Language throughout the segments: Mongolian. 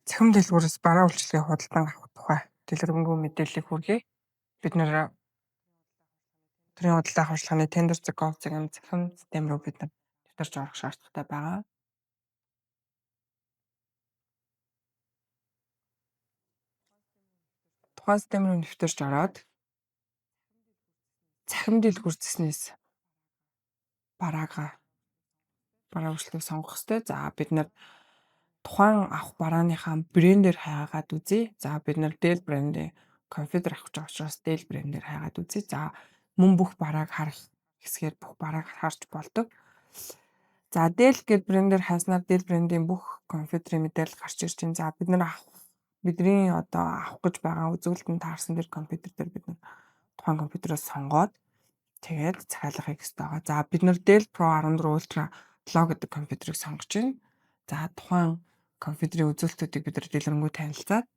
Цахим дэлгүүрээс бараа үйлчилгээ худалдан авах тухай дэлгэрэнгүй мэдээллийг хүргэе. Бид нэр төрийн худалдаа авах ажиллагааны тендер зохиолын цахим систем рүү бид нар нэвтэрч орох шаардлагатай байгаа. Тухайн систем рүү нэвтэрч ороод цахим дэлгүүрцснээс бараа үйлчилгээг сонгох ёстой. За бид нар тухайн авах барааныхаа брендээр хайгаад үзье. За бид нар Dell брендийн компьютер авах гэж байгаа учраас Dell брендээр хайгаад үзье. За мөн бүх барааг харах хэсгээр бүх барааг харж болдог. За Dell гэд брендээр хайснаар Dell брендийн бүх компьютерийн мэдээлэл гарч ирж байна. За бидний одоо авах гэж байгаа үзүүлэлтэнд таарсан дэр компьютер дээр бид нар тухайн компьютероо сонгоод тэгээд захиалга хийх ёстой байгаа. За бид нар Dell Pro 14 Ultra Pro гэдэг компьютерийг сонгож байна. За тухайн компьютерийн үзүүлэлтүүдийг бид нар дэлгэрэнгүй танилцаад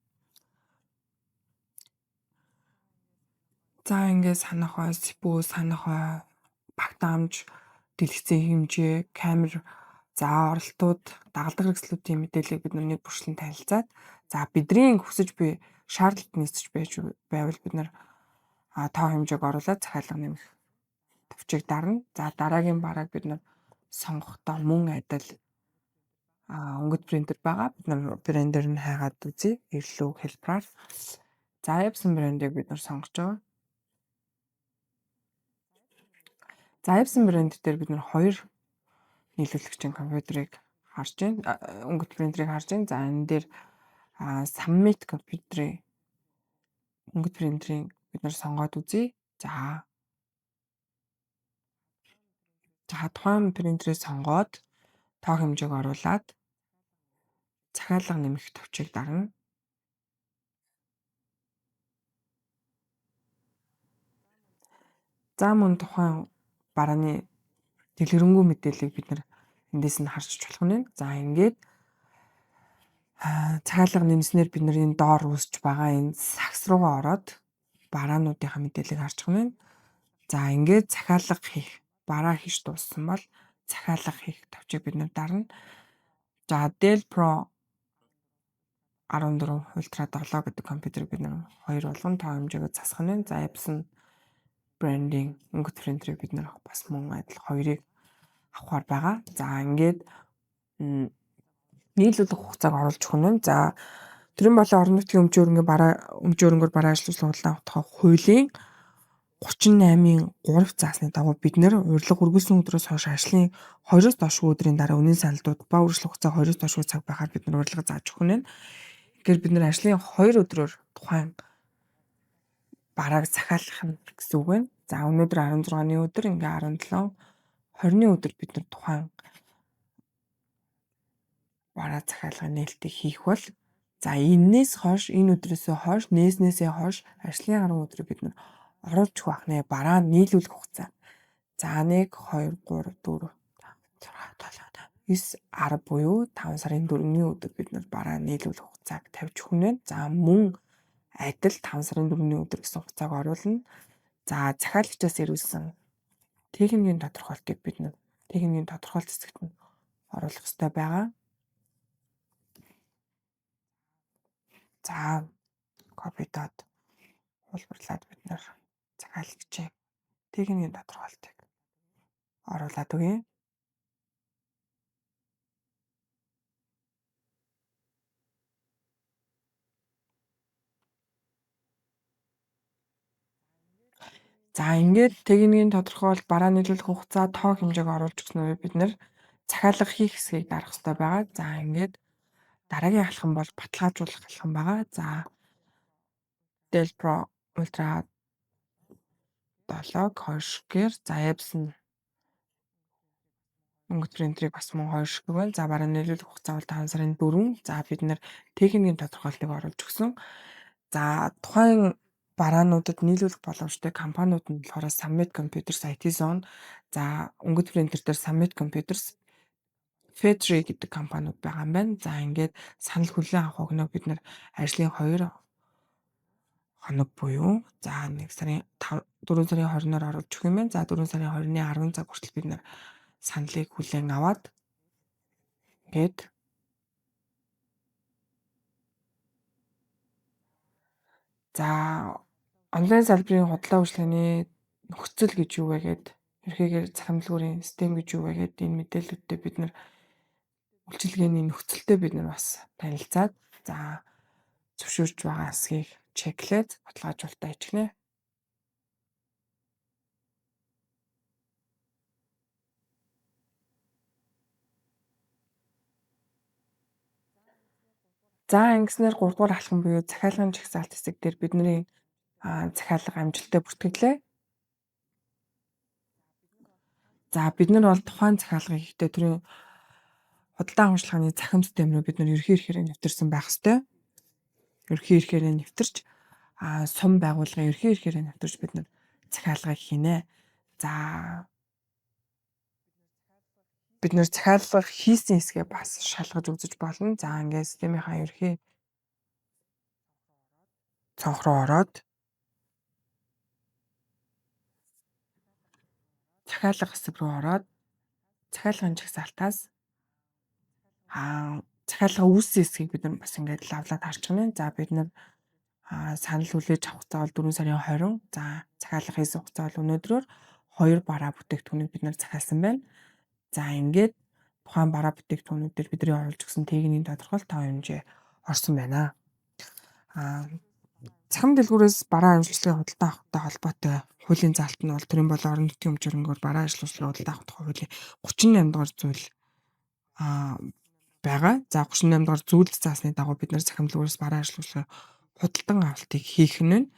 за ингээд санахой, CPU санахой, багтаамж, дэлгэцийн хэмжээ, камер, за оролтууд, дагалдах хэрэгслүүдийн мэдээллийг бид нэг бүрчлэн танилцаад за бидний хүсэж буй шаардлагат нийцэж байвал бид нар тоо хэмжээг оруулаад захиалга нэмэх төвчийг дарна. За дараагийн барааг бид нар сонгохдоо мөн адил өнгөт принтер байгаа. Бид нар брендээр нь хайгаад үзье. Илүү хэлбэрээр. За Epson брендийг бид нар сонгож байгаа. За Epson брэнд дээр бид нар хоёр нийлүүлэгчийн компьютерийг харж байна. Өнгөт принтерийг харж байна. За энэ дээр Summit компьютерийн өнгөт принтерийг бид нар сонгоод үзье. За тухайн принтерийг сонгоод тоо хэмжээг оруулаад захиалга нэмэх төвчийг дарна. За мөн тухайн барааны дэлгэрэнгүй мэдээллийг бид нар эндээс нь харж болох нь. За ингээд захиалга нэмснээр бид нар энэ доор үүсч байгаа энэ сагс руугаа ороод бараануудынхаа мэдээллийг харж байгаа нь. За ингээд захиалга хийх, бараа хийж дууссан бол захиалга хийх төвчийг бид нар дарна. За Dell Pro 14 Ultra 7 гэдэг компьютерийг бид нар хоёр болгон тоо хэмжээгээ засах нь. За Epson брендing өнгөт принтерийг бид нар бас мөн адил хоёрыг авахар байгаа. За ингээд нийлүүлэх хугацааг оруулж өгнө. За төрийн болон орон нутгийн өмчөөрөнгөөр бараа ажиллуулсан худалдан авах тухай хуулийн 38-ийн 3 заасны дагуу бид нэр урилга үргэлжлэн өдрөөс хойш ажлын 2-оос доош өдрийн дараа үнийн саналдууд ба үргэлжлэх хугацаа 2-оос доош цаг байхаар бид нар урилга зааж өгөх нь. Тэгэхээр бид нар ажлын 2 өдрөөр тухайн барааг захиалах нь гэсэн үг байна. За өнөөдөр 16-ны өдөр ингээ 17 20-ны өдөр бид нар тухайн бараа захиалгын нээлтийг хийх бол за энээс хойш энэ өдрөөсөө хойш нээснээсээ хойш ажлын 10 өдрийг бид нар оруулж өгөх нэ бараа нийлүүлэх хугацаа. За 1 2 3 4 5 6 7 9 10 буюу 5 сарын 4-ний өдөр бид нар бараа нийлүүлэх хугацааг тавьж өгнө. За мөн адил 5 сарын 4-ний өдөр гэсэн хугацааг оруулна. За захиалагчаас ирүүлсэн техникийн тодорхойлтыг бид нэг техникийн тодорхойлт хэсэгт нь оруулах хэрэгтэй байгаа. За копидод хуулбарлаад бид нар захиалагчийн техникийн тодорхойлтыг оруулаад өгье. За ингээд техникийн тодорхойлт бараа нийлүүлэх хугацаа тоо хэмжээг оруулж өгснөөр бид нэр захиалга хийх хэсгийг дарах хэрэгтэй байгаа. За ингээд дараагийн алхам бол баталгаажуулах алхам байгаа. За Dell Pro Ultra 7-г хойшгээр за Epson өнгөт принтерийг бас мөн хойшгүй байна. За бараа нийлүүлэх хугацаа бол 5 сарын 4. За бид нэр техникийн тодорхойлтыг оруулж өгсөн. За тухайн бараануудад нийлүүлэх боломжтой компаниуд нь болохоор Summit Computers, IT Zone, за өнгөт принтер дээр Summit Computers, Fetri гэдэг компаниуд байгаа юм байна. За ингээд санал хүлээн авах өгнөө бид нар ажлын 2 хоног буюу за 1 сарын 4 сарын 20-ноор оруулж өгөх юм байна. За 4 сарын 20-ны 10 цаг хүртэл бид нар саналыг хүлээн аваад ингээд За онлайн салбарын худлаа үйлчилгээний нөхцөл гэж юу вэ гэд ерхийгээр захимдалгуурын систем гэж юу вэ гэд энэ мэдээллүүдтэй бид нар үйлчилгээний нөхцөлтэй бид нар бас танилцаад за зөвшөөрж байгаа хэсгийг чеклээд баталгаажуулалтаа хийгнэ. За ингэснээр 3 дугаар алхам буюу захиалгын жагсаалт хэсэг дээр бидний захиалга амжилттай бүртгэлээ. За бид нар бол тухайн захиалгыг ихтэй төрийн худалдаа авахчлагын захим систем рүү бид нар ерхий ихээр нэвтэрсэн байх ёстой. Ерхий ихээр нэвтэрч сум байгууллагын ерхий ихээр нэвтэрч бид нар захиалгыг хийнэ. За бид нар захиалга хийсэн хэсгээ бас шалгаж үзэж болно. За ингээд системийнхаа ерхий цонх руу ороод захиалга хэсэг рүү ороод захиалгын жагсаалтаас захиалга үүссэн хэсгийг бид нар бас ингээд лавлаад харчихна. За бид нар санал хүлээж авах хугацаа бол 4 сарын 20. За захиалга хийсэн хугацаа бол өнөөдрөөр 2 бараа бүтээгдэхүүнийг бид нар захиалсан байна. За ингээд тухайн бараа бүтээгдэхүүнүүд дээр бидний оруулж өгсөн техникийн тодорхойлт тав хэмжээ орсон байна. Захим дэлгүүрээс бараа ажиллагчдын худалдаа авахтай холбоотой хуулийн заалт нь бол төрийн болон орон нутгийн хэмжээнгөөр бараа ажиллагчдын худалдаа авах хуулийн 38 дугаар зүйл байгаа. За 38 дугаар зүйлд заасны дагуу бид нар захим дэлгүүрээс бараа ажиллагчдын худалдан авалтыг хийх нь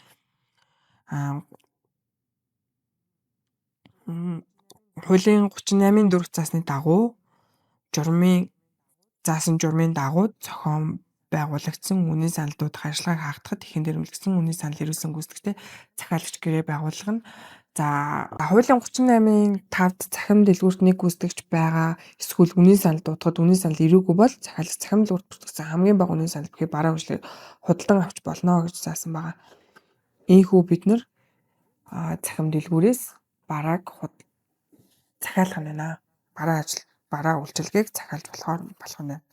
хуулийн 38-ын 4 заасны дагуу заасан журмын дагуу зохион байгуулагдсан үнийн санал дуудах ажиллагааг хаагдахад ихэн дэрвэлсэн үнийн санал ирүүлсэн гүйцэтгэгчтэй захиалагч гэрээ байгуулгана. За хуулийн 38-ын 5-д захим дэлгүүрт нэг гүйцэтгэгч байгаа эсвэл үнийн санал дуудахад үнийн санал ирээгүй бол захиалагч захим дэлгүүрт бүртгэгдсэн хамгийн бага үнийн санал бүхий бараа үйлчлэгийг худалдан авч болно гэж заасан байгаа. Ийхүү бид нар захим дэлгүүрээс барааг захиалах нь байна. Бараа үйлчилгээг захиалж болох нь.